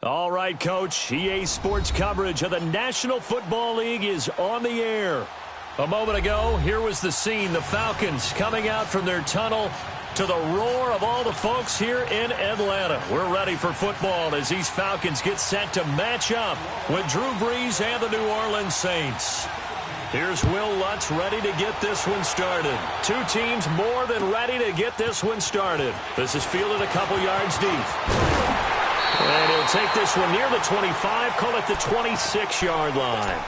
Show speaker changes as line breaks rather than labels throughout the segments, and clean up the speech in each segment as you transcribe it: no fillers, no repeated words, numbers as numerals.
All right, Coach. EA Sports coverage of the National Football League is on the air. A moment ago, here was the scene. The Falcons coming out from their tunnel to the roar of all the folks here in Atlanta. We're ready for football as these Falcons get set to match up with Drew Brees and the New Orleans Saints. Here's Will Lutz ready to get this one started. Two teams more than ready to get this one started. This is fielded a couple yards deep. And he'll take this one near the 25, call it the 26-yard line.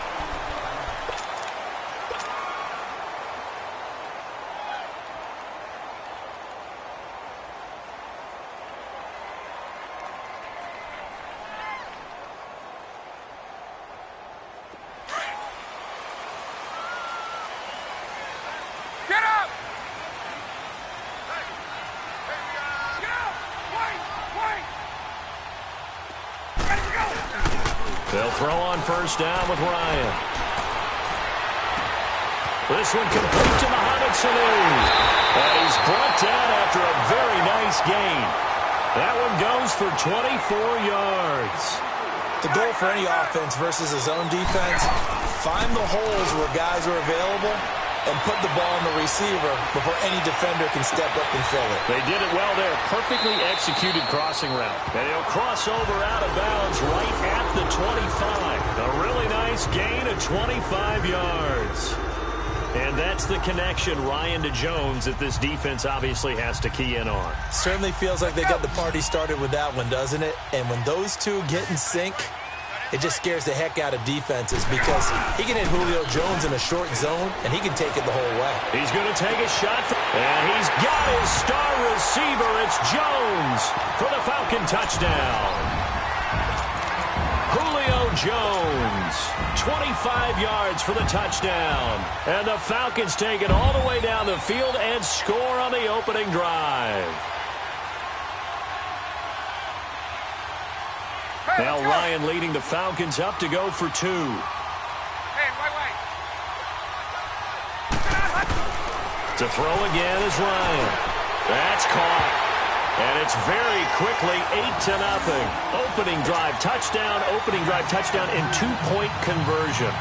They'll throw on first down with Ryan. This one complete to Mohamed Sanu. And he's brought down after a very nice gain. That one goes for 24 yards.
The goal for any offense versus his own defense, find the holes where guys are available and put the ball in the receiver before any defender can step up and fill it.
They did it well there. Perfectly executed crossing route. And he'll cross over out of bounds right at the 25. A really nice gain of 25 yards. And that's the connection, Ryan to Jones, that this defense obviously has to key in on.
Certainly feels like they got the party started with that one, doesn't it? And when those two get in sync, it just scares the heck out of defenses because he can hit Julio Jones in a short zone, and he can take it the whole way.
He's going to take a shot, and he's got his star receiver. It's Jones for the Falcon touchdown. Julio Jones, 25 yards for the touchdown. And the Falcons take it all the way down the field and score on the opening drive. Now Ryan leading the Falcons up to go for two.
Hey, wait.
To throw again is Ryan. That's caught. And it's very quickly 8-0. Opening drive touchdown and two-point conversion.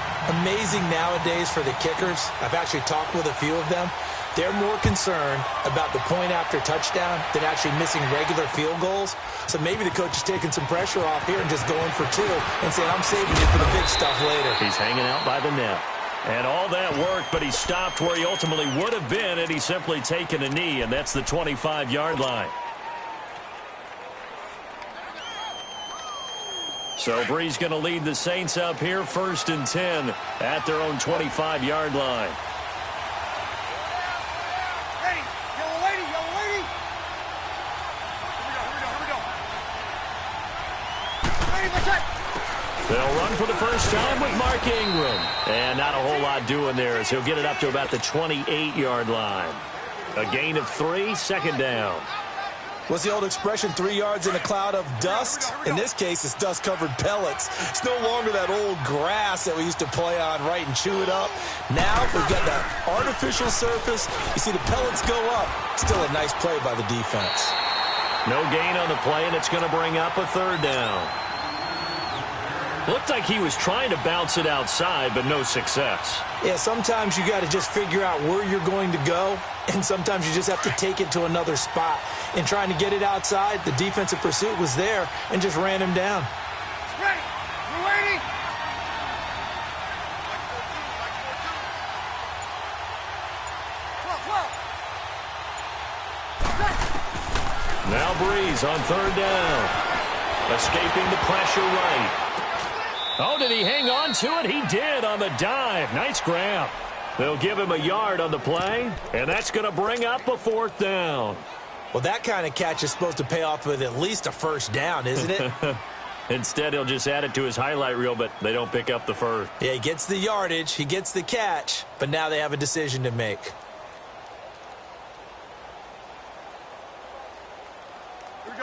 Amazing nowadays for the kickers. I've actually talked with a few of them. They're more concerned about the point after touchdown than actually missing regular field goals. So maybe the coach is taking some pressure off here and just going for two and saying, I'm saving you for the big stuff later.
He's hanging out by the net. And all that worked, but he stopped where he ultimately would have been, and he's simply taken a knee, and that's the 25-yard line. So Brees going to lead the Saints up here, 1st and 10 at their own 25-yard line. They'll run for the first time with Mark Ingram. And not a whole lot doing there as he'll get it up to about the 28-yard line. A gain of 3, 2nd down.
What's the old expression, 3 yards in a cloud of dust? In this case, it's dust-covered pellets. It's no longer that old grass that we used to play on, right, and chew it up. Now we've got that artificial surface. You see the pellets go up. Still a nice play by the defense.
No gain on the play, and it's going to bring up a 3rd down. Looked like he was trying to bounce it outside, but no success.
Yeah, sometimes you got to just figure out where you're going to go, and sometimes you just have to take it to another spot. In trying to get it outside, the defensive pursuit was there and just ran him down.
Ready. We're waiting.
Now Brees on 3rd down. Escaping the pressure right. Oh, did he hang on to it? He did on the dive. Nice grab. They'll give him a yard on the play, and that's going to bring up a 4th down.
Well, that kind of catch is supposed to pay off with at least a 1st down, isn't it?
Instead, he'll just add it to his highlight reel, but they don't pick up the first.
Yeah, he gets the yardage, he gets the catch, but now they have a decision to make.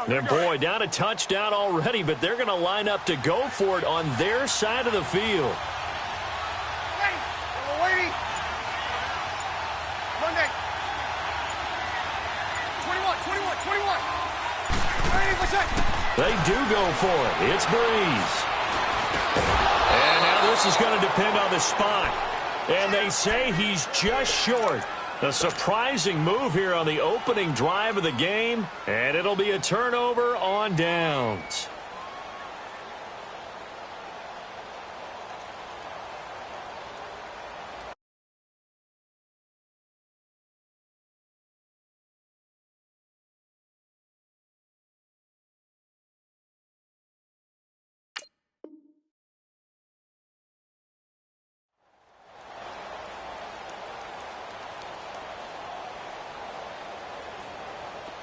And boy, down a touchdown already, but they're going to line up to go for it on their side of the field.
We're waiting. Monday. 21.
They do go for it. It's Breeze. And now this is going to depend on the spot. And they say he's just short. A surprising move here on the opening drive of the game. And it'll be a turnover on downs.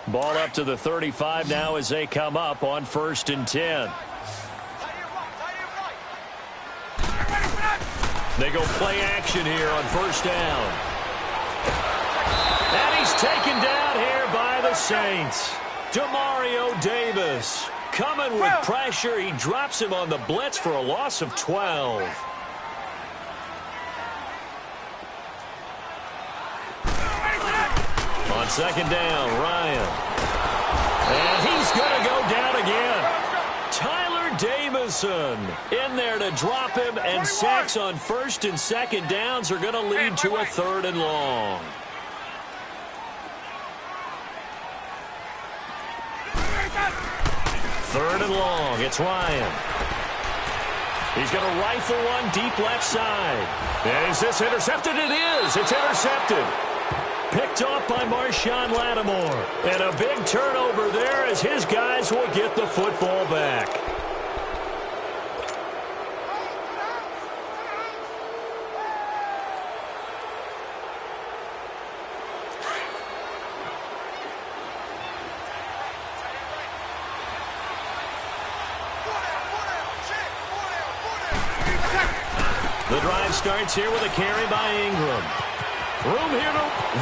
Ball up to the 35 now as they come up on 1st and 10. They go play action here on 1st down. And he's taken down here by the Saints. Demario Davis coming with pressure. He drops him on the blitz for a loss of 12. On 2nd down, Ryan. And he's going to go down again. Tyler Davison in there to drop him, and sacks on 1st and 2nd downs are going to lead to a 3rd and long. Third and long, it's Ryan. He's going to rifle one deep left side. And is this intercepted? It is. It's intercepted. Picked off by Marshawn Lattimore. And a big turnover there as his guys will get the football back. The drive starts here with a carry by Ingram. Room here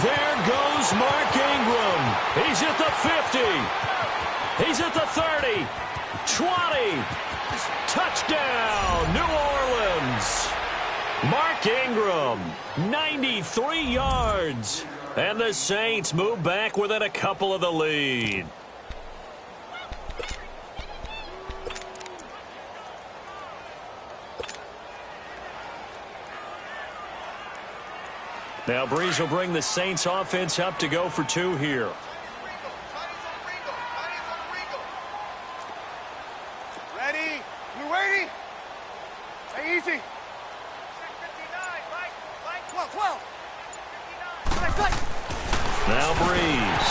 there goes Mark Ingram. He's at the 50. He's at the 30. 20. Touchdown, New Orleans. Mark Ingram, 93 yards. And the Saints move back within a couple of the lead. Now Breeze will bring the Saints offense up to go for 2 here.
Ready? You waiting? Stay easy. 12.
Now Breeze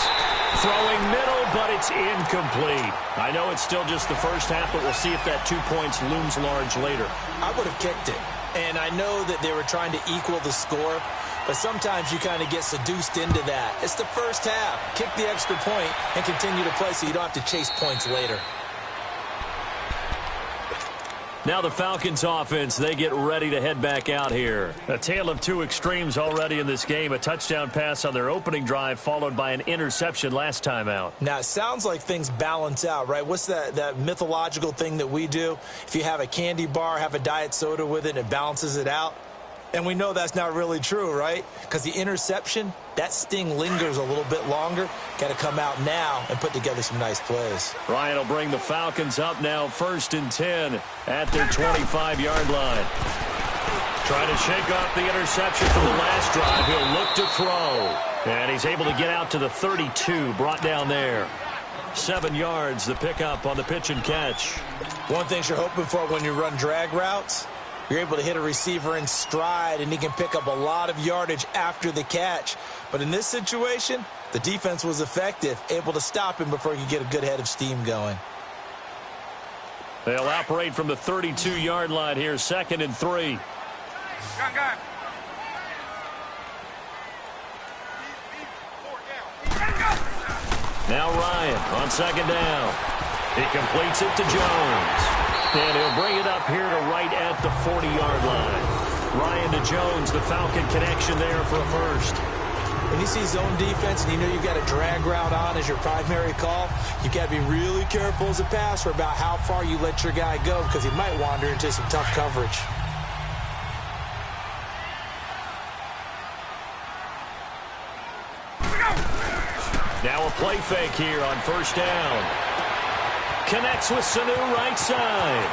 throwing middle, but it's incomplete. I know it's still just the first half, but we'll see if that 2 points looms large later.
I would have kicked it. And I know that they were trying to equal the score, but sometimes you kind of get seduced into that. It's the first half. Kick the extra point and continue to play so you don't have to chase points later.
Now the Falcons offense, they get ready to head back out here. A tale of 2 extremes already in this game. A touchdown pass on their opening drive followed by an interception last time out.
Now, it sounds like things balance out, right? What's that mythological thing that we do? If you have a candy bar, have a diet soda with it, it balances it out. And we know that's not really true, right? Because the interception, that sting lingers a little bit longer. Got to come out now and put together some nice plays.
Ryan will bring the Falcons up now 1st and 10 at their 25-yard line. Trying to shake off the interception from the last drive. He'll look to throw. And he's able to get out to the 32, brought down there. 7 yards, the pickup on the pitch and catch.
One thing you're hoping for when you run drag routes, you're able to hit a receiver in stride, and he can pick up a lot of yardage after the catch. But in this situation, the defense was effective, able to stop him before he could get a good head of steam going.
They'll operate from the 32-yard line here, 2nd and 3.
Gun.
Now Ryan on 2nd down. He completes it to Jones. And he'll bring it up here to right at the 40-yard line. Ryan to Jones, the Falcon connection there for a first.
When you see zone defense and you know you've got a drag route on as your primary call, you've got to be really careful as a passer about how far you let your guy go because he might wander into some tough coverage.
Now a play fake here on 1st down. Connects with Sanu right side.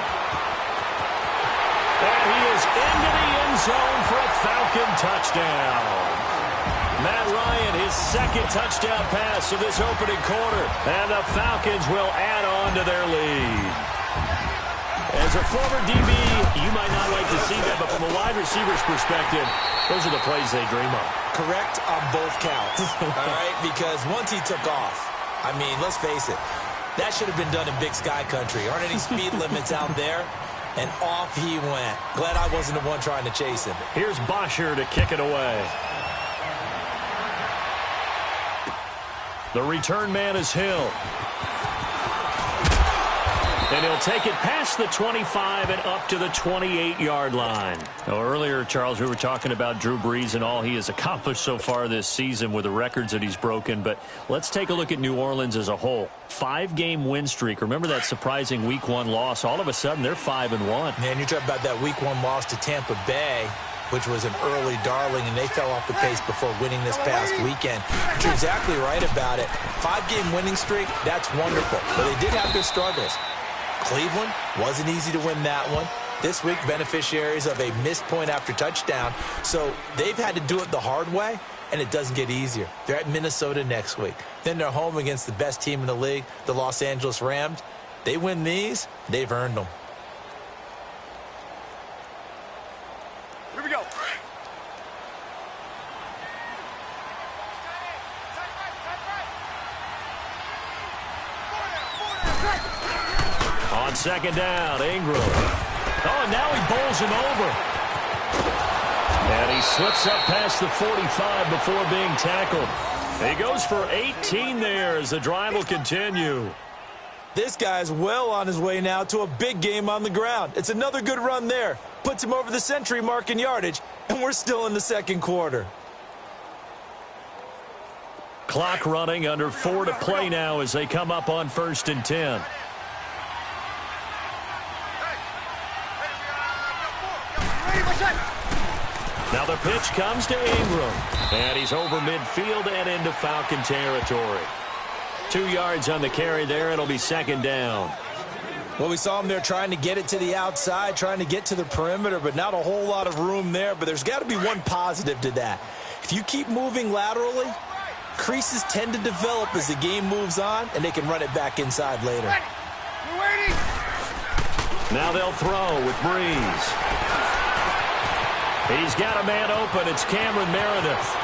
And he is into the end zone for a Falcon touchdown. Matt Ryan, his second touchdown pass of this opening quarter. And the Falcons will add on to their lead. As a former DB, you might not like to see that, but from a wide receiver's perspective, those are the plays they dream of.
Correct on both counts, all right? Because once he took off, I mean, let's face it, that should have been done in Big Sky Country. Aren't any speed limits out there? And off he went. Glad I wasn't the one trying to chase him.
Here's Bosher to kick it away. The return man is Hill. And he'll take it past the 25 and up to the 28-yard line. Now, earlier, Charles, we were talking about Drew Brees and all he has accomplished so far this season with the records that he's broken. But let's take a look at New Orleans as a whole. 5-game win streak. Remember that surprising Week 1 loss? All of a sudden, they're 5-1.
Man, you're talking about that Week 1 loss to Tampa Bay, which was an early darling, and they fell off the pace before winning this past weekend. But you're exactly right about it. 5-game winning streak, that's wonderful. But they did have their struggles. Cleveland, wasn't easy to win that one. This week, beneficiaries of a missed point after touchdown. So they've had to do it the hard way, and it doesn't get easier. They're at Minnesota next week. Then they're home against the best team in the league, the Los Angeles Rams. They win these, they've earned them.
Here we go.
On second down, Ingram. Oh, now he bowls him over. And he slips up past the 45 before being tackled. He goes for 18 there as the drive will continue.
This guy's well on his way now to a big game on the ground. It's another good run there. Puts him over the century mark in yardage, and we're still in the second quarter.
Clock running, under 4 to play now as they come up on 1st and 10. Now the pitch comes to Ingram. And he's over midfield and into Falcon territory. 2 yards on the carry there. It'll be second down.
Well, we saw him there trying to get it to the outside, trying to get to the perimeter, but not a whole lot of room there. But there's got to be one positive to that. If you keep moving laterally, creases tend to develop as the game moves on, and they can run it back inside later.
We're waiting.
Now they'll throw with Brees. He's got a man open. It's Cameron Meredith.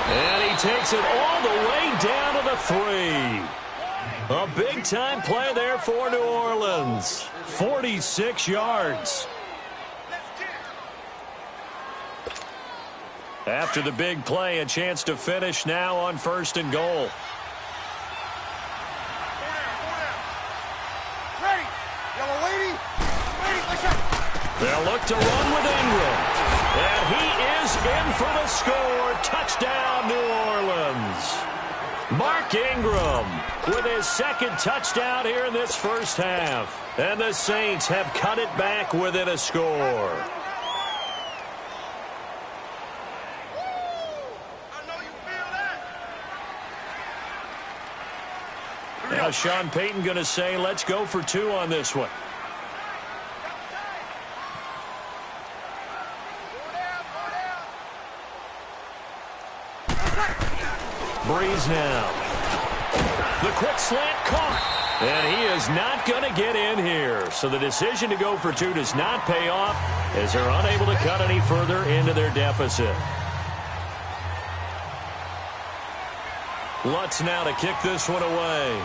And he takes it all the way down to the 3. A big-time play there for New Orleans. 46 yards. After the big play, a chance to finish now on 1st and goal.
Ready. Yellow lady. Waiting. Let's go.
They'll look to run with Ingram. And he is in for the score. Touchdown, New Orleans. Mark Ingram with his second touchdown here in this first half. And the Saints have cut it back within a score. Now Sean Payton going to say, let's go for 2 on this one. Brees now. The quick slant caught. And he is not going to get in here. So the decision to go for 2 does not pay off as they're unable to cut any further into their deficit. Lutz now to kick this one away.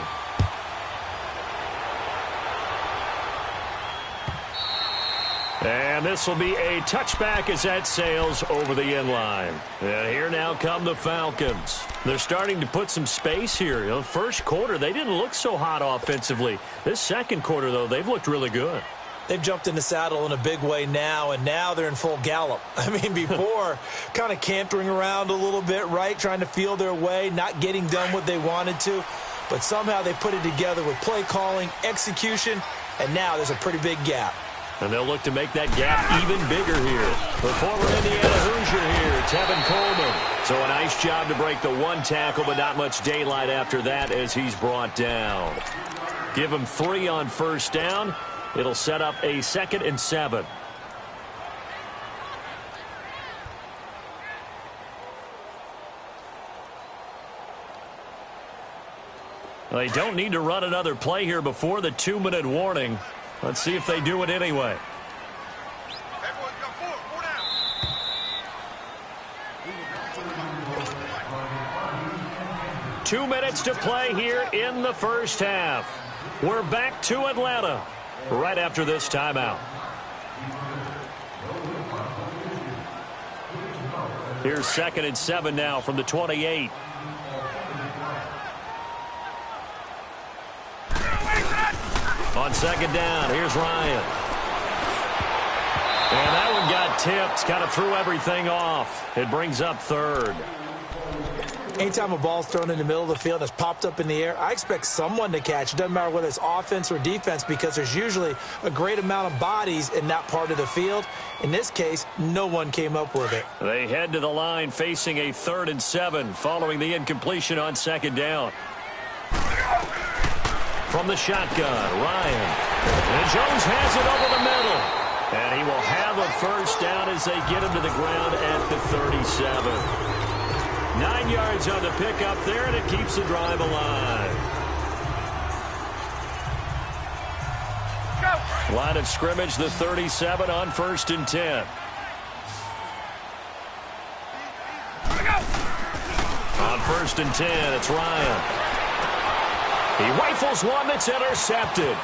And this will be a touchback as that sails over the end line. And here now come the Falcons. They're starting to put some space here. You know, first quarter, they didn't look so hot offensively. This second quarter, though, they've looked really good.
They've jumped in the saddle in a big way now, and now they're in full gallop. I mean, before, kind of cantering around a little bit, right, trying to feel their way, not getting done what they wanted to. But somehow they put it together with play calling, execution, and now there's a pretty big gap.
And they'll look to make that gap even bigger here. The former Indiana Hoosier here, Tevin Coleman. So a nice job to break the 1 tackle, but not much daylight after that as he's brought down. Give him 3 on first down. It'll set up a 2nd and 7. They don't need to run another play here before the 2-minute warning. Let's see if they do it anyway.
Everyone's got 4 down.
2 minutes to play here in the first half. We're back to Atlanta right after this timeout. Here's 2nd and 7 now from the 28. On 2nd down, here's Ryan. And that one got tipped, kind of threw everything off. It brings up 3rd.
Anytime a ball's thrown in the middle of the field that's popped up in the air, I expect someone to catch. It doesn't matter whether it's offense or defense because there's usually a great amount of bodies in that part of the field. In this case, no one came up with it.
They head to the line facing a 3rd and 7 following the incompletion on 2nd down. From the shotgun, Ryan. And Jones has it over the middle. And he will have a first down as they get him to the ground at the 37. 9 yards on the pickup there, and it keeps the drive alive.
Go.
Line of scrimmage, the 37 on 1st and 10. On 1st and 10, it's Ryan. He rifles one that's intercepted.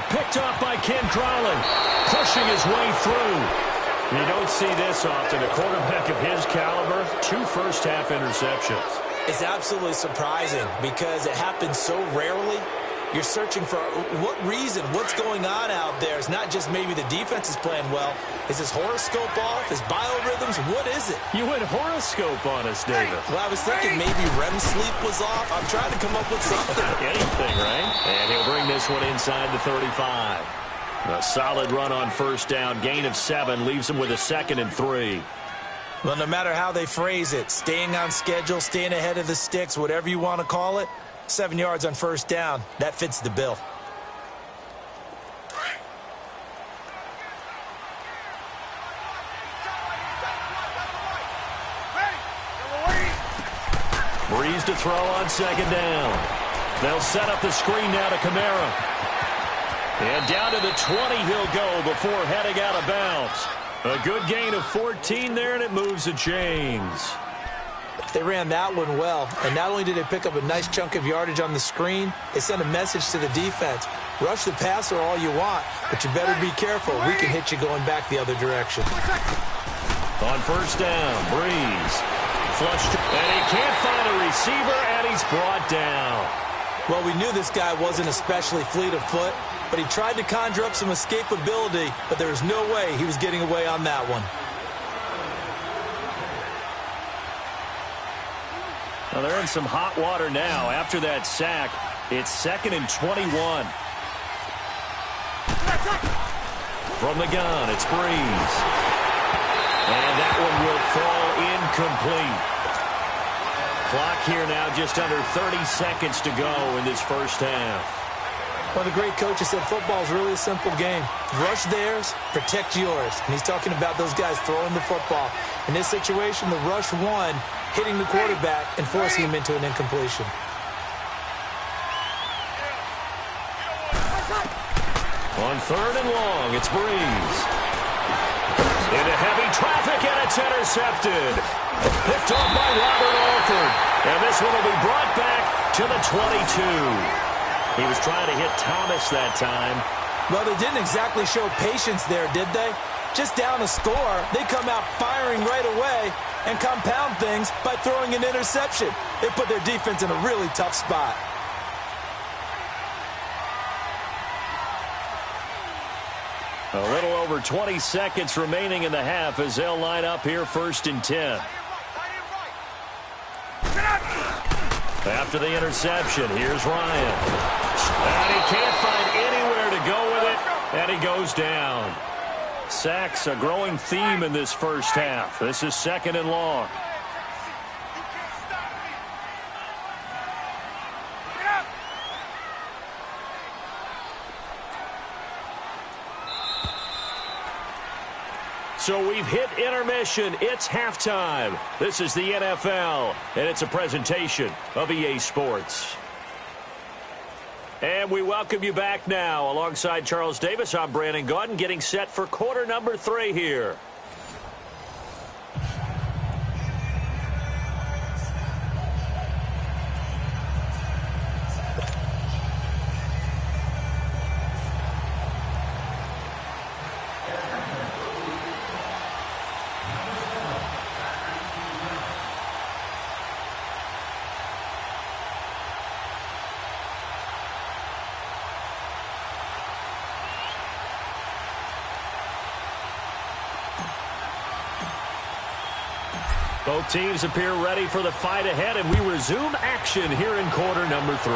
Picked off by Ken Crowley. Pushing his way through. You don't see this often. A quarterback of his caliber, 2 first-half interceptions.
It's absolutely surprising because it happens so rarely. You're searching for what reason, what's going on out there. It's not just maybe the defense is playing well. Is his horoscope off? His biorhythms? What is it?
You went horoscope on us, David.
Well, I was thinking maybe REM sleep was off. I'm trying to come up with something.
Anything, right? And he'll bring this one inside the 35. A solid run on first down. Gain of 7 leaves him with a 2nd and 3.
Well, no matter how they phrase it, staying on schedule, staying ahead of the sticks, whatever you want to call it, 7 yards on first down, that fits the bill.
Breeze to throw on 2nd down. They'll set up the screen now to Kamara. And down to the 20 he'll go before heading out of bounds. A good gain of 14 there, and it moves the chains.
They ran that one well, and not only did they pick up a nice chunk of yardage on the screen, they sent a message to the defense. Rush the passer all you want, but you better be careful. We can hit you going back the other direction.
On first down, Breeze. Flushed, and he can't find a receiver, and he's brought down.
Well, we knew this guy wasn't especially fleet of foot, but he tried to conjure up some escapability, but there was no way he was getting away on that one.
Well, they're in some hot water now. After that sack, it's 2nd and 21. From the gun, it's Breeze. And that one will fall incomplete. Clock here now just under 30 seconds to go in this first half.
Well, the great coach said football is really a simple game. Rush theirs, protect yours. And he's talking about those guys throwing the football. In this situation, the rush won, hitting the quarterback and forcing him into an incompletion.
On 3rd and long, it's Breeze. Into heavy traffic, and it's intercepted. Picked off by Robert Alford. And this one will be brought back to the 22. He was trying to hit Thomas that time.
Well, they didn't exactly show patience there, did they? Just down a score, they come out firing right away and compound things by throwing an interception. They put their defense in a really tough spot.
A little over 20 seconds remaining in the half as they'll line up here 1st and 10. After the interception, here's Ryan. And he can't find anywhere to go with it, and he goes down. Sacks, a growing theme in this first half. This is 2nd and long. So we've hit intermission. It's halftime. This is the NFL, and it's a presentation of EA Sports. And we welcome you back now. Alongside Charles Davis, I'm Brandon Gaudin, getting set for quarter number 3 here. Both teams appear ready for the fight ahead, and we resume action here in quarter number 3.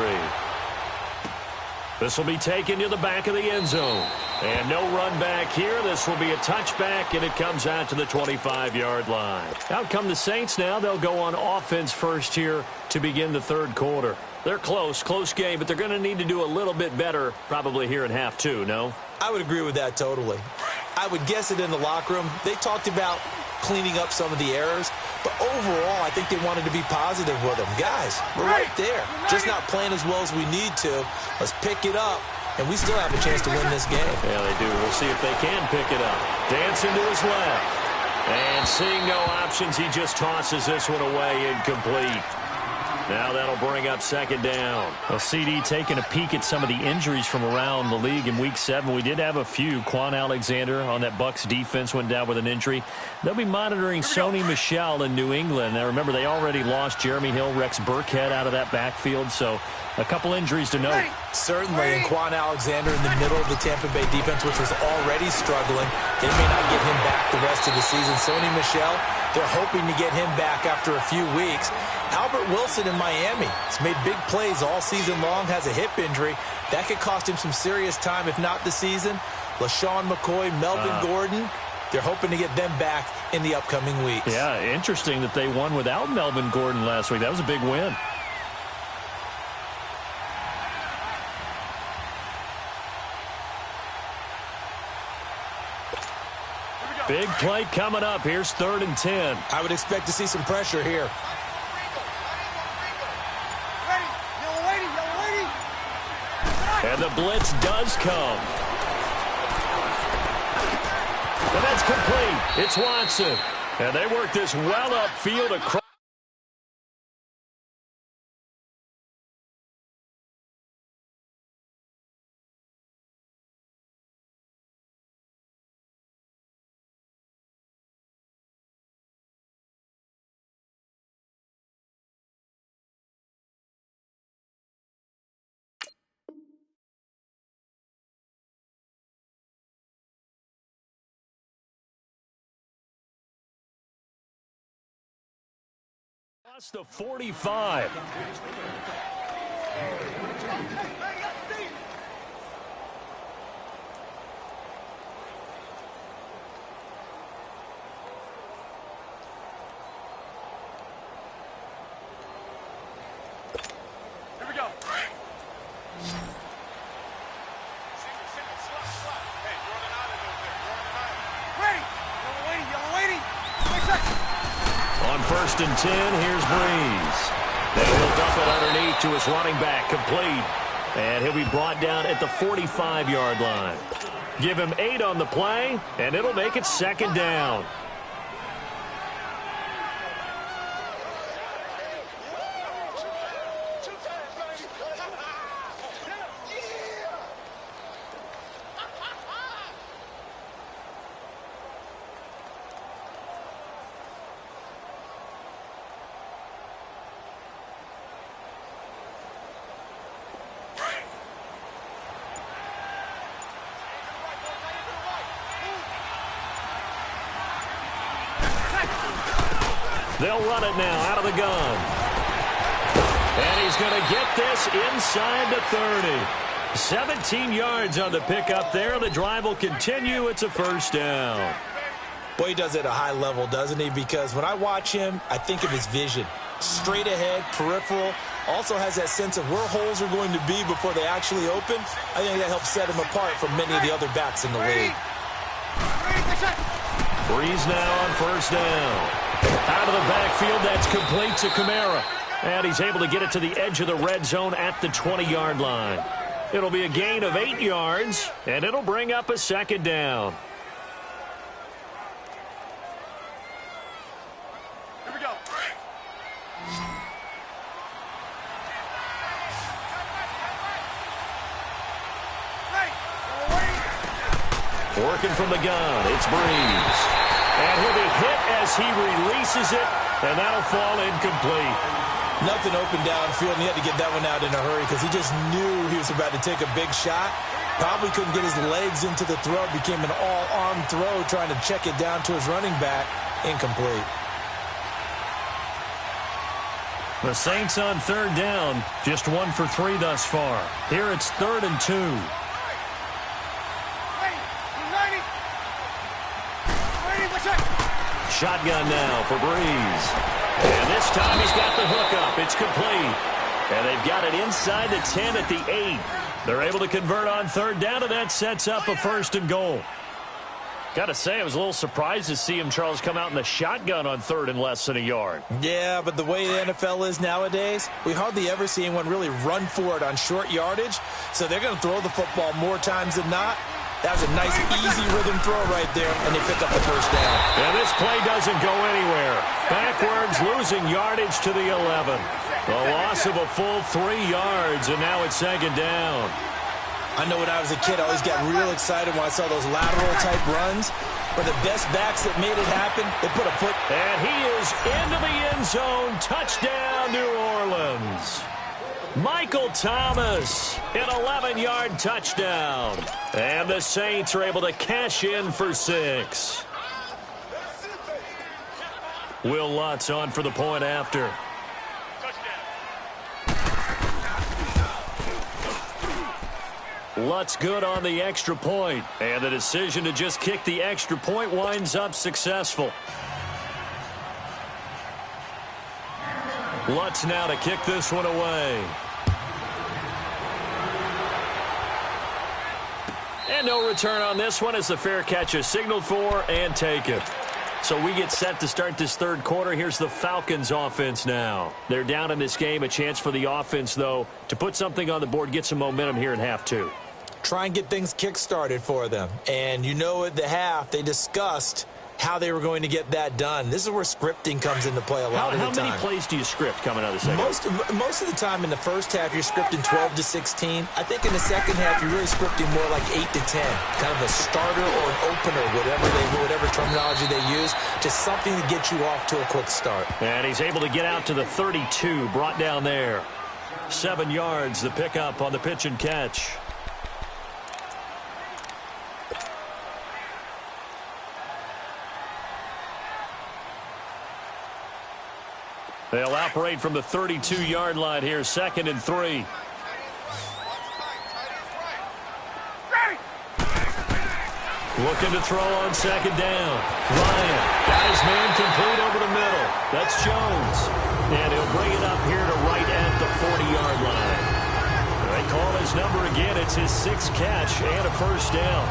This will be taken to the back of the end zone. And no run back here. This will be a touchback, and it comes out to the 25-yard line. Out come the Saints now. They'll go on offense first here to begin the third quarter. They're close game, but they're going to need to do a little bit better probably here in half 2, no?
I would agree with that totally. I would guess it in the locker room. They talked about cleaning up some of the errors, but overall, I think they wanted to be positive with them. Guys, we're right there. Just not playing as well as we need to. Let's pick it up, and we still have a chance to win this game.
Yeah, they do. We'll see if they can pick it up. Dancing to his left. And seeing no options, he just tosses this one away, incomplete. Now that'll bring up second down.
Well, CD taking a peek at some of the injuries from around the league in Week 7. We did have a few. Quan Alexander on that Bucs defense went down with an injury. They'll be monitoring Sony Michel in New England. Now, remember, they already lost Jeremy Hill, Rex Burkhead out of that backfield, so a couple injuries to note.
Certainly, and Quan Alexander in the middle of the Tampa Bay defense, which was already struggling. They may not get him back the rest of the season. Sony Michel, they're hoping to get him back after a few weeks. Albert Wilson in Miami has made big plays all season long, has a hip injury. That could cost him some serious time, if not the season. LaShawn McCoy, Melvin Gordon, they're hoping to get them back in the upcoming weeks.
Yeah, interesting that they won without Melvin Gordon last week. That was a big win.
Big play coming up. Here's 3rd and 10.
I would expect to see some pressure here.
And the blitz does come. And that's complete. It's Watson. And they work this well upfield across. The 45.
Here we go.
On 1st and 10, here's Breeze. Then he'll dump it underneath to his running back, complete. And he'll be brought down at the 45-yard line. Give him 8 on the play, and it'll make it 2nd down. They'll run it now out of the gun. And he's going to get this inside the 30. 17 yards on the pickup there. The drive will continue. It's a 1st down.
Boy, he does it at a high level, doesn't he? Because when I watch him, I think of his vision. Straight ahead, peripheral. Also has that sense of where holes are going to be before they actually open. I think that helps set him apart from many of the other backs in the league.
Breeze now on first down. Out of the backfield, that's complete to Kamara. And he's able to get it to the edge of the red zone at the 20-yard line. It'll be a gain of 8 yards, and it'll bring up a second down.
Here we go.
Working from the gun, it's Breeze. And he'll be hit as he releases it, and that'll fall incomplete.
Nothing open downfield, and he had to get that one out in a hurry because he just knew he was about to take a big shot. Probably couldn't get his legs into the throw. Became an all-arm throw, trying to check it down to his running back. Incomplete.
The Saints on third down, just 1 for 3 thus far. Here it's 3rd and 2. Shotgun now for Breeze. And this time he's got the hookup. It's complete. And they've got it inside the 10 at the 8. They're able to convert on third down, and that sets up a 1st and goal. Got to say, I was a little surprised to see him, Charles, come out in the shotgun on 3rd and less than a yard.
Yeah, but the way the NFL is nowadays, we hardly ever see anyone really run for it on short yardage. So they're going to throw the football more times than not. That was a nice, easy rhythm throw right there, and they pick up the 1st down.
And this play doesn't go anywhere. Backwards, losing yardage to the 11. A loss of a full 3 yards, and now it's 2nd down.
I know when I was a kid, I always got real excited when I saw those lateral-type runs. But the best backs that made it happen, they put a foot.
And he is into the end zone. Touchdown, New Orleans. Michael Thomas, an 11-yard touchdown. And the Saints are able to cash in for 6. Will Lutz on for the point after. Lutz good on the extra point. And the decision to just kick the extra point winds up successful. Lutz now to kick this one away. And no return on this one as the fair catch is signaled for and taken. So we get set to start this 3rd quarter. Here's the Falcons offense now. They're down in this game. A chance for the offense, though, to put something on the board, get some momentum here in half 2.
Try and get things kick-started for them. And you know at the half, they discussed how they were going to get that done. This is where scripting comes into play a lot of the time.
How many plays do you script coming out of the second?
Most of the time in the first half, you're scripting 12 to 16. I think in the second half, you're really scripting more like 8 to 10. Kind of a starter or an opener, whatever terminology they use. Just something to get you off to a quick start.
And he's able to get out to the 32, brought down there. 7 yards, the pickup on the pitch and catch. They'll operate from the 32-yard line here, 2nd and 3. Looking to throw on 2nd down. Ryan got his man complete over the middle. That's Jones. And he'll bring it up here to right at the 40-yard line. They call his number again. It's his 6th catch and a 1st down.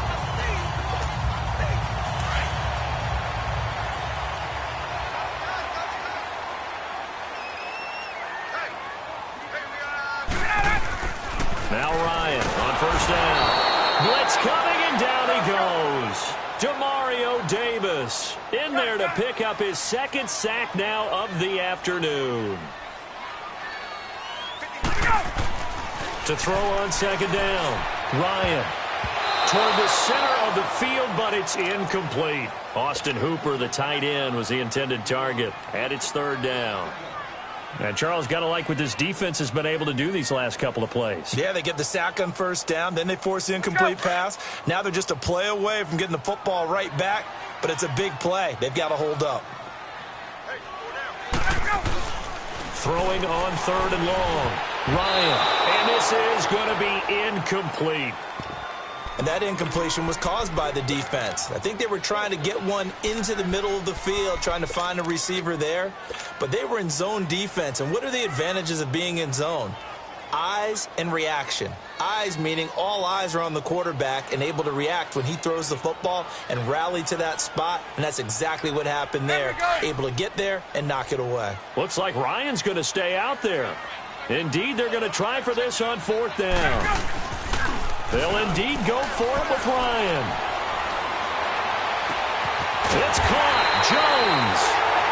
Now Ryan on 1st down. Blitz coming, and down he goes. Demario Davis in there to pick up his 2nd sack now of the afternoon. To throw on 2nd down. Ryan toward the center of the field, but it's incomplete. Austin Hooper, the tight end, was the intended target. And it's 3rd down. And Charles, got to like what this defense has been able to do these last couple of plays.
Yeah, they get the sack on 1st down, then they force the incomplete pass. Now they're just a play away from getting the football right back, but it's a big play. They've got to hold up.
Throwing on 3rd and long. Ryan, and this is going to be incomplete.
And that incompletion was caused by the defense. I think they were trying to get one into the middle of the field, trying to find a receiver there. But they were in zone defense. And what are the advantages of being in zone? eyes and reaction. Eyes meaning all eyes are on the quarterback and able to react when he throws the football and rally to that spot, and that's exactly what happened there. Able to get there and knock it away.
Looks like Ryan's going to stay out there. Indeed, they're going to try for this on 4th down. They'll indeed go for it with Ryan. It's caught. Jones.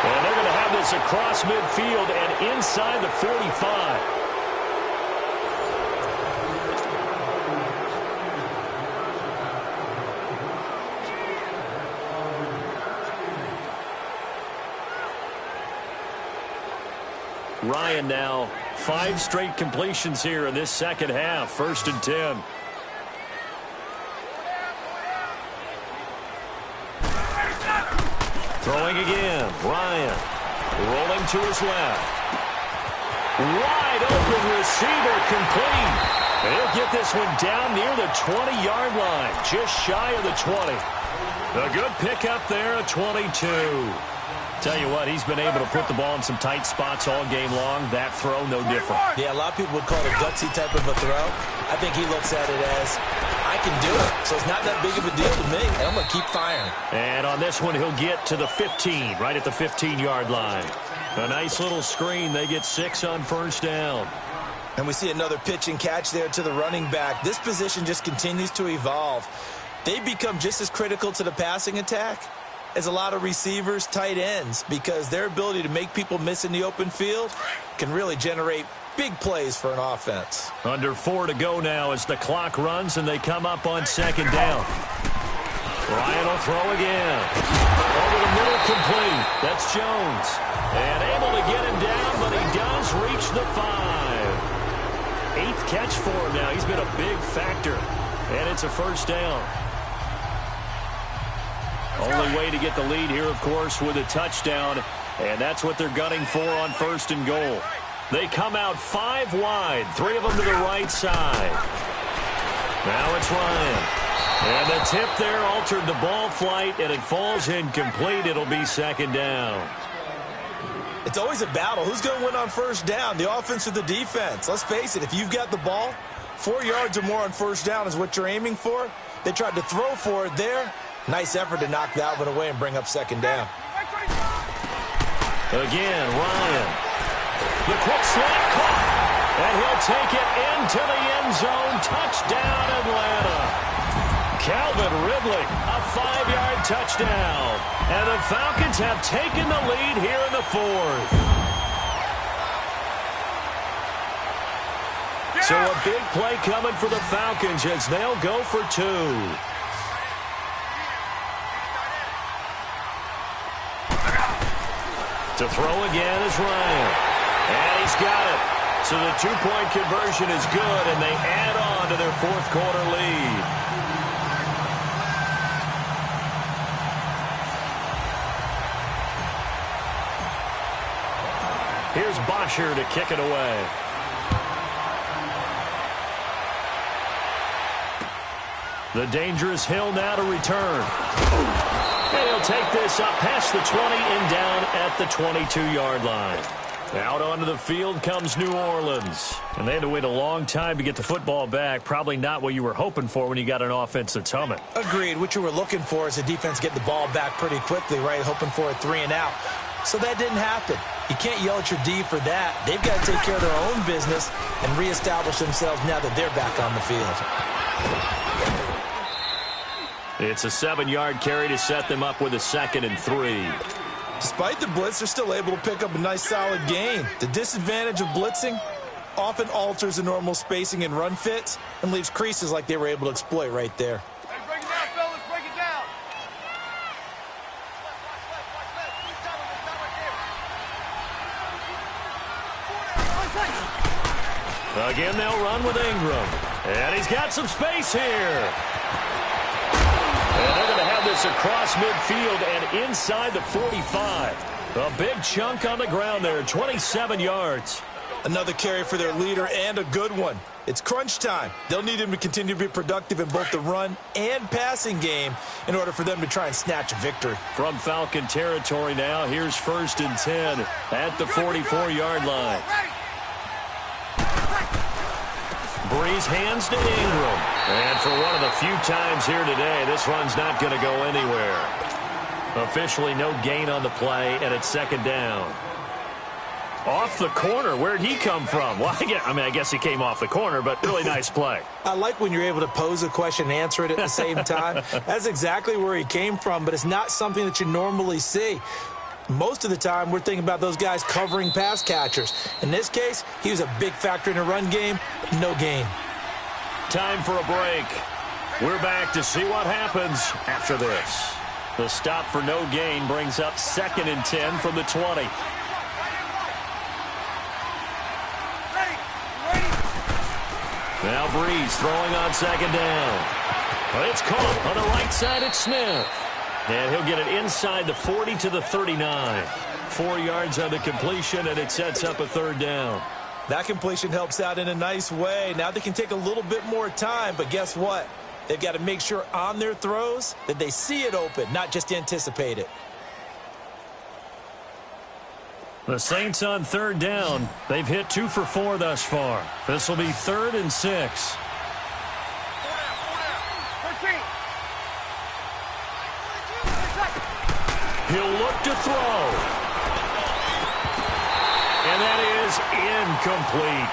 And they're going to have this across midfield and inside the 45. Ryan now 5 straight completions here in this second half. 1st and 10. Throwing again. Ryan rolling to his left. Wide open receiver complete. He'll get this one down near the 20-yard line. Just shy of the 20. A good pickup there at 22. Tell you what, he's been able to put the ball in some tight spots all game long. That throw, no different.
Yeah, a lot of people would call it a gutsy type of a throw. I think he looks at it as, I can do it. So it's not that big of a deal to me, and I'm going to keep firing.
And on this one, he'll get to the 15, right at the 15-yard line. A nice little screen. They get 6 on 1st down.
And we see another pitch and catch there to the running back. This position just continues to evolve. They become just as critical to the passing attack as a lot of receivers, tight ends, because their ability to make people miss in the open field can really generate big plays for an offense.
Under 4 to go now as the clock runs and they come up on 2nd down. Ryan will throw again. Over the middle, complete. That's Jones. And able to get him down, but he does reach the 5. 8th catch for him now. He's been a big factor. And it's a 1st down. Only way to get the lead here, of course, with a touchdown. And that's what they're gunning for on 1st and goal. They come out 5 wide, 3 of them to the right side. Now it's Ryan. And the tip there altered the ball flight, and it falls incomplete. It'll be 2nd down.
It's always a battle. Who's going to win on 1st down, the offense or the defense? Let's face it, if you've got the ball, 4 yards or more on 1st down is what you're aiming for. They tried to throw for it there. Nice effort to knock that one away and bring up 2nd down.
Again, Ryan. The quick slant caught. And he'll take it into the end zone. Touchdown, Atlanta. Calvin Ridley, a 5-yard touchdown. And the Falcons have taken the lead here in the 4th. So a big play coming for the Falcons as they'll go for 2. To throw again is Ryan. And he's got it. So the 2-point conversion is good, and they add on to their 4th quarter lead. Here's Bosher to kick it away. The dangerous Hill now to return. And he'll take this up past the 20 and down at the 22-yard line. Out onto the field comes New Orleans. And they had to wait a long time to get the football back. Probably not what you were hoping for when you got an offense that's humming.
Agreed. What you were looking for is the defense get the ball back pretty quickly, right? Hoping for a 3 and out. So that didn't happen. You can't yell at your D for that. They've got to take care of their own business and reestablish themselves now that they're back on the field.
It's a 7-yard carry to set them up with a 2nd and 3.
Despite the blitz, they're still able to pick up a nice solid gain. The disadvantage of blitzing often alters the normal spacing and run fits and leaves creases like they were able to exploit right there.
Hey, break it down, fellas. Break it down.
Again, they'll run with Ingram. And he's got some space here. And they're going to have this across midfield and inside the 45. A big chunk on the ground there, 27 yards.
Another carry for their leader and a good one. It's crunch time. They'll need him to continue to be productive in both the run and passing game in order for them to try and snatch a victory.
From Falcon territory now, here's 1st and 10 at the 44-yard line. Breeze hands to Ingram. And for one of the few times here today, this run's not going to go anywhere. Officially no gain on the play, and it's second down. Off the corner. Where'd he come from? Well, I guess he came off the corner, but really nice play.
I like when you're able to pose a question and answer it at the same time. That's exactly where he came from, but it's not something that you normally see. Most of the time, we're thinking about those guys covering pass catchers. In this case, he was a big factor in the run game. No gain.
Time for a break. We're back to see what happens after this. The stop for no gain brings up 2nd and 10 from the 20. Now Breeze throwing on 2nd down. But it's caught on the right side at Smith. And he'll get it inside the 40 to the 39. 4 yards on the completion, and it sets up a 3rd down.
That completion helps out in a nice way. Now they can take a little bit more time, but guess what? They've got to make sure on their throws that they see it open, not just anticipate it.
The Saints on 3rd down. They've hit 2 for 4 thus far. This will be 3rd and 6. He'll look to throw. And that is incomplete.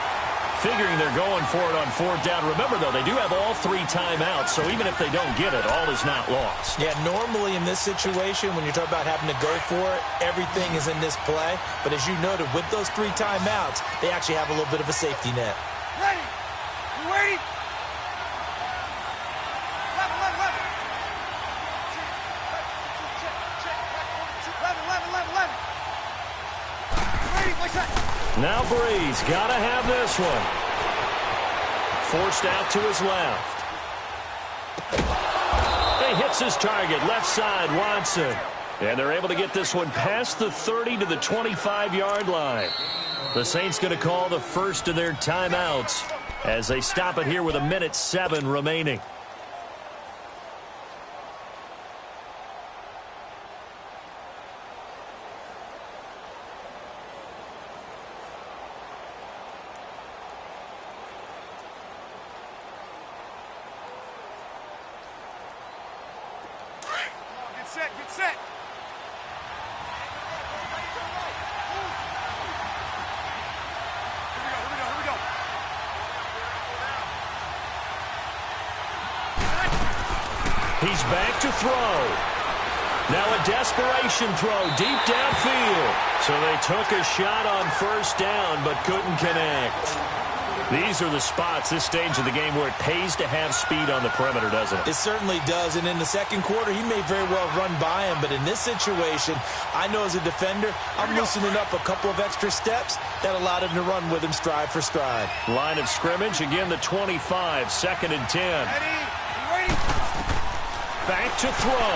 Figuring they're going for it on 4th down. Remember, though, they do have all 3 timeouts, so even if they don't get it, all is not lost.
Yeah, normally in this situation, when you're talking about having to go for it, everything is in this play. But as you noted, with those 3 timeouts, they actually have a little bit of a safety net.
Ready? You ready?
Now Breeze got to have this one. Forced out to his left. He hits his target, left side, Watson. And they're able to get this one past the 30 to the 25-yard line. The Saints going to call the first of their timeouts as they stop it here with 1:07 remaining.
Get set. Here we go.
He's back to throw. Now a desperation throw deep downfield. So they took a shot on 1st down but couldn't connect. These are the spots, this stage of the game, where it pays to have speed on the perimeter, doesn't it?
It certainly does, and in the second quarter, he may very well run by him, but in this situation, I know as a defender, I'm loosening up a couple of extra steps that allowed him to run with him stride for stride.
Line of scrimmage, again the 25, 2nd and 10.
Ready?
Back to throw.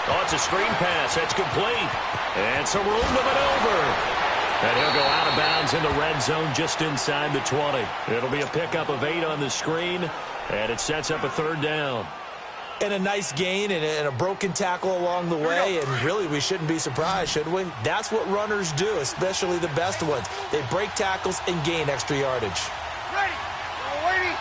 Oh, it's a screen pass. That's complete. And some room to maneuver. And he'll go out of bounds in the red zone just inside the 20. It'll be a pickup of 8 on the screen, and it sets up a 3rd down.
And a nice gain and a broken tackle along the way, and really we shouldn't be surprised, should we? That's what runners do, especially the best ones. They break tackles and gain extra yardage.
Ready? Waiting.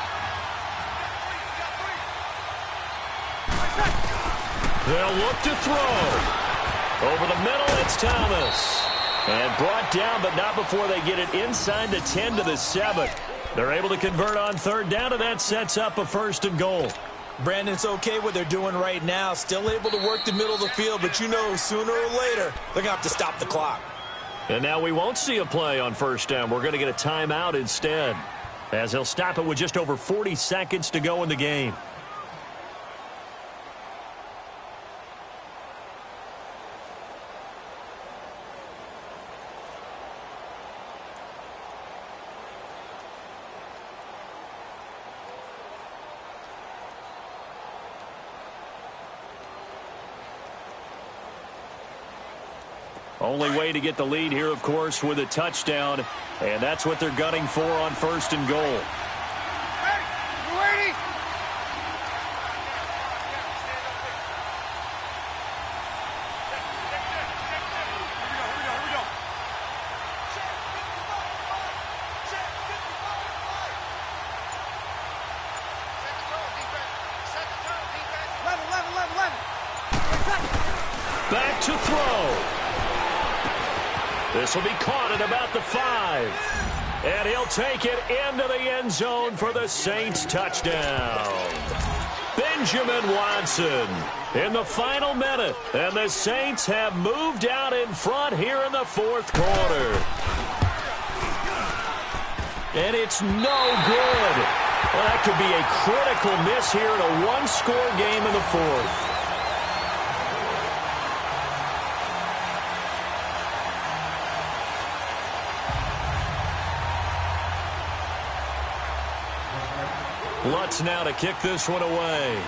They'll look to throw. Over the middle, it's Thomas. And brought down, but not before they get it inside the 10 to the 7. They're able to convert on 3rd down, and that sets up a 1st and goal.
Brandon, it's okay what they're doing right now. Still able to work the middle of the field, but you know sooner or later they're going to have to stop the clock.
And now we won't see a play on 1st down. We're going to get a timeout instead, as he'll stop it with just over 40 seconds to go in the game. Only way to get the lead here, of course, with a touchdown, and that's what they're gunning for on 1st and goal.
Ready?
This will be caught at about the 5. And he'll take it into the end zone for the Saints touchdown. Benjamin Watson in the final minute. And the Saints have moved out in front here in the fourth quarter. And it's no good. Well, that could be a critical miss here in a one-score game in the fourth. Lutz now to kick this one away.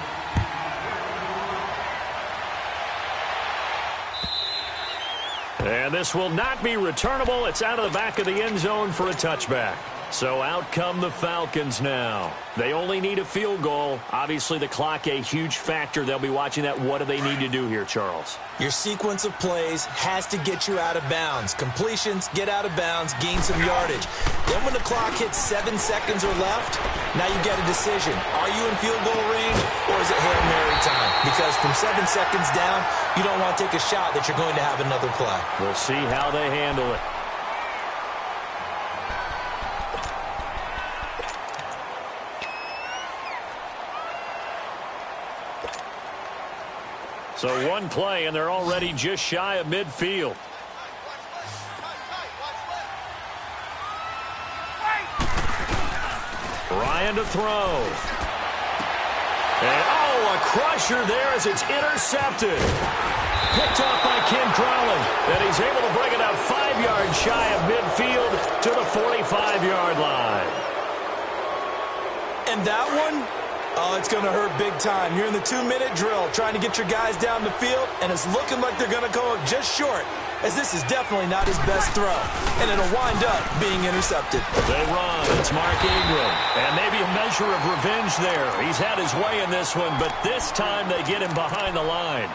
And this will not be returnable. It's out of the back of the end zone for a touchback. So out come the Falcons now. They only need a field goal. Obviously, the clock a huge factor. They'll be watching that. What do they need to do here, Charles?
Your sequence of plays has to get you out of bounds. Completions, get out of bounds, gain some yardage. Then when the clock hits 7 seconds or left, now you get a decision. Are you in field goal range or is it Hail Mary time? Because from 7 seconds down, you don't want to take a shot that you're going to have another play.
We'll see how they handle it. So one play, and they're already just shy of midfield. Ryan to throw. And, a crusher there as it's intercepted. Picked off by Ken Crowley. And he's able to bring it out 5 yards shy of midfield to the 45-yard line.
And that one? Oh, it's going to hurt big time. You're in the 2-minute drill trying to get your guys down the field, and it's looking like they're going to go just short, as this is definitely not his best throw, and it'll wind up being intercepted.
They run. It's Mark Ingram, and maybe a measure of revenge there. He's had his way in this one, but this time they get him behind the line.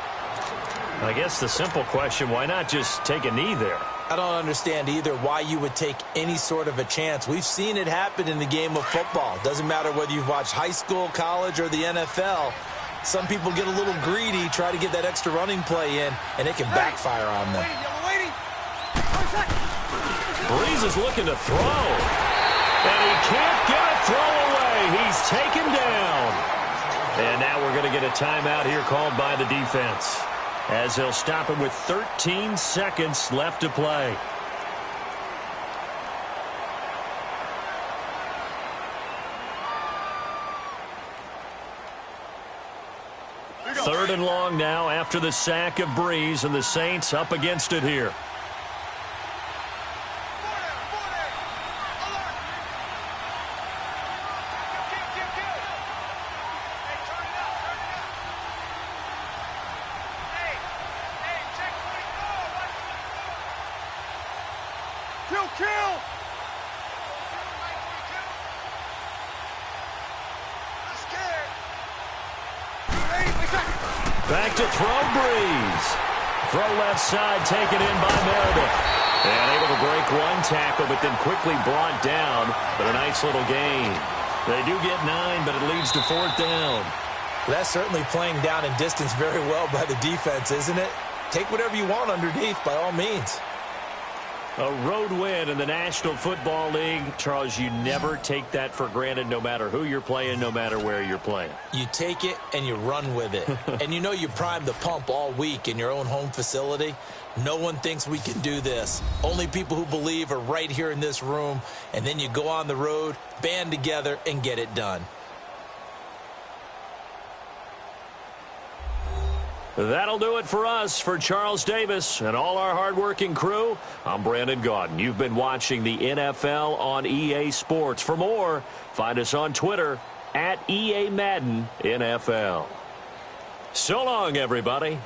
I guess the simple question, why not just take a knee there?
I don't understand either why you would take any sort of a chance. We've seen it happen in the game of football. Doesn't matter whether you've watched high school, college, or the NFL. Some people get a little greedy, try to get that extra running play in, and it can backfire on them.
Breeze is looking to throw. And he can't get a throw away. He's taken down. And now we're going to get a timeout here called by the defense, as they'll stop him with 13 seconds left to play. Third and long now after the sack of Breeze, and the Saints up against it here. Back to throw, Breeze. Throw left side, taken in by Meredith. And able to break one tackle, but then quickly brought down. But a nice little gain. They do get 9, but it leads to 4th down.
That's certainly playing down in distance very well by the defense, isn't it? Take whatever you want underneath, by all means.
A road win in the National Football League. Charles, you never take that for granted, no matter who you're playing, no matter where you're playing.
You take it and you run with it. And you know you primed the pump all week in your own home facility. No one thinks we can do this. Only people who believe are right here in this room. And then you go on the road, band together, and get it done.
That'll do it for us. For Charles Davis and all our hardworking crew, I'm Brandon Gaudin. You've been watching the NFL on EA Sports. For more, find us on Twitter @EA Madden NFL. So long, everybody.